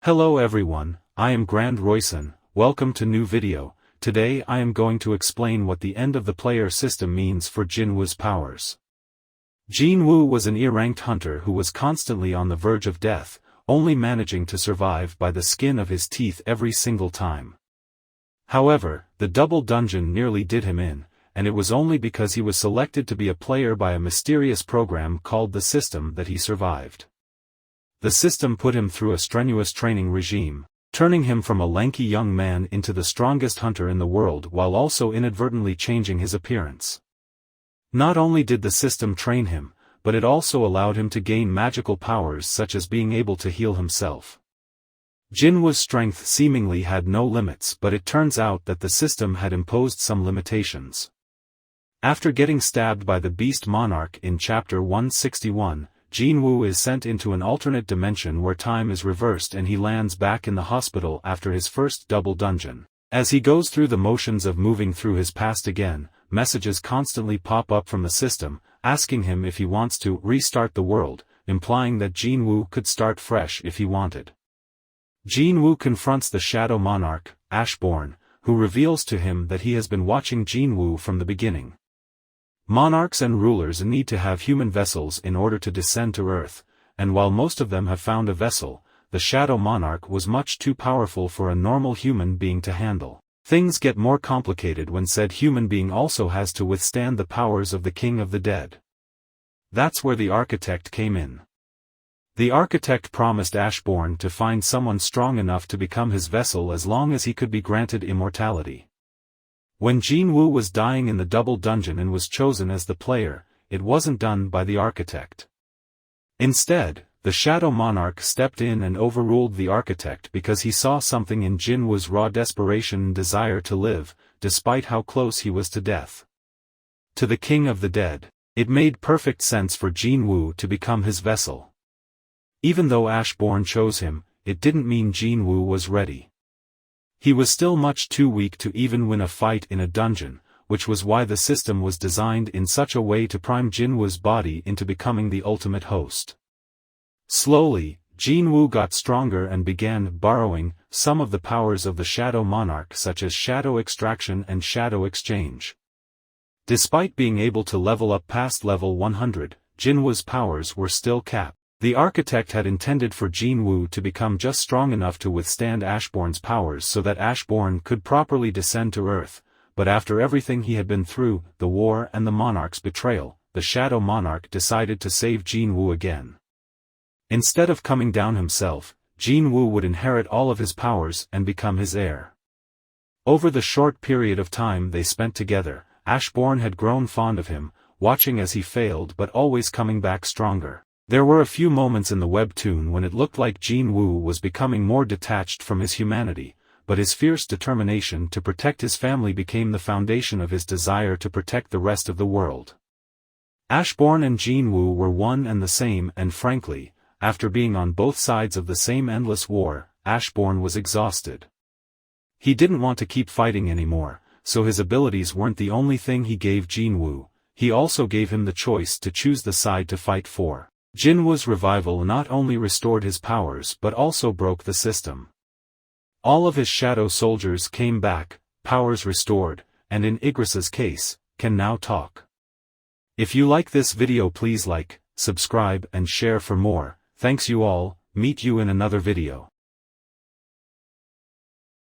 Hello everyone, I am ROYSEN, welcome to new video. Today I am going to explain what the end of the player system means for Jinwoo'S powers. Jinwoo was an E-ranked hunter who was constantly on the verge of death, only managing to survive by the skin of his teeth every single time. However, the double dungeon nearly did him in, and it was only because he was selected to be a player by a mysterious program called the system that he survived. The system put him through a strenuous training regime, turning him from a lanky young man into the strongest hunter in the world while also inadvertently changing his appearance. Not only did the system train him, but it also allowed him to gain magical powers such as being able to heal himself. Jinwoo'S strength seemingly had no limits, but it turns out that the system had imposed some limitations. After getting stabbed by the Beast Monarch in Chapter 161, Jinwoo is sent into an alternate dimension where time is reversed and he lands back in the hospital after his first double dungeon. As he goes through the motions of moving through his past again, messages constantly pop up from the system, asking him if he wants to restart the world, implying that Jinwoo could start fresh if he wanted. Jinwoo confronts the Shadow Monarch, Ashborn, who reveals to him that he has been watching Jinwoo from the beginning. Monarchs and rulers need to have human vessels in order to descend to Earth, and while most of them have found a vessel, the Shadow Monarch was much too powerful for a normal human being to handle. Things get more complicated when said human being also has to withstand the powers of the King of the Dead. That's where the architect came in. The architect promised Ashborn to find someone strong enough to become his vessel as long as he could be granted immortality. When Jinwoo was dying in the double dungeon and was chosen as the player, it wasn't done by the architect. Instead, the Shadow Monarch stepped in and overruled the architect because he saw something in Jinwoo'S raw desperation and desire to live, despite how close he was to death. To the King of the Dead, it made perfect sense for Jinwoo to become his vessel. Even though Ashborn chose him, it didn't mean Jinwoo was ready. He was still much too weak to even win a fight in a dungeon, which was why the system was designed in such a way to prime Jinwoo'S body into becoming the ultimate host. Slowly, Jinwoo got stronger and began borrowing some of the powers of the Shadow Monarch, such as Shadow Extraction and Shadow Exchange. Despite being able to level up past level 100, Jinwoo'S powers were still capped. The architect had intended for Jinwoo to become just strong enough to withstand Ashborn's powers so that Ashborn could properly descend to Earth, but after everything he had been through, the war and the Monarch's betrayal, the Shadow Monarch decided to save Jinwoo again. Instead of coming down himself, Jinwoo would inherit all of his powers and become his heir. Over the short period of time they spent together, Ashborn had grown fond of him, watching as he failed but always coming back stronger. There were a few moments in the webtoon when it looked like Jinwoo was becoming more detached from his humanity, but his fierce determination to protect his family became the foundation of his desire to protect the rest of the world. Ashborn and Jinwoo were one and the same, and frankly, after being on both sides of the same endless war, Ashborn was exhausted. He didn't want to keep fighting anymore, so his abilities weren't the only thing he gave Jinwoo, he also gave him the choice to choose the side to fight for. Jinwoo'S revival not only restored his powers but also broke the system. All of his shadow soldiers came back, powers restored, and in Igris's case, can now talk. If you like this video, please like, subscribe and share for more. Thanks you all, meet you in another video.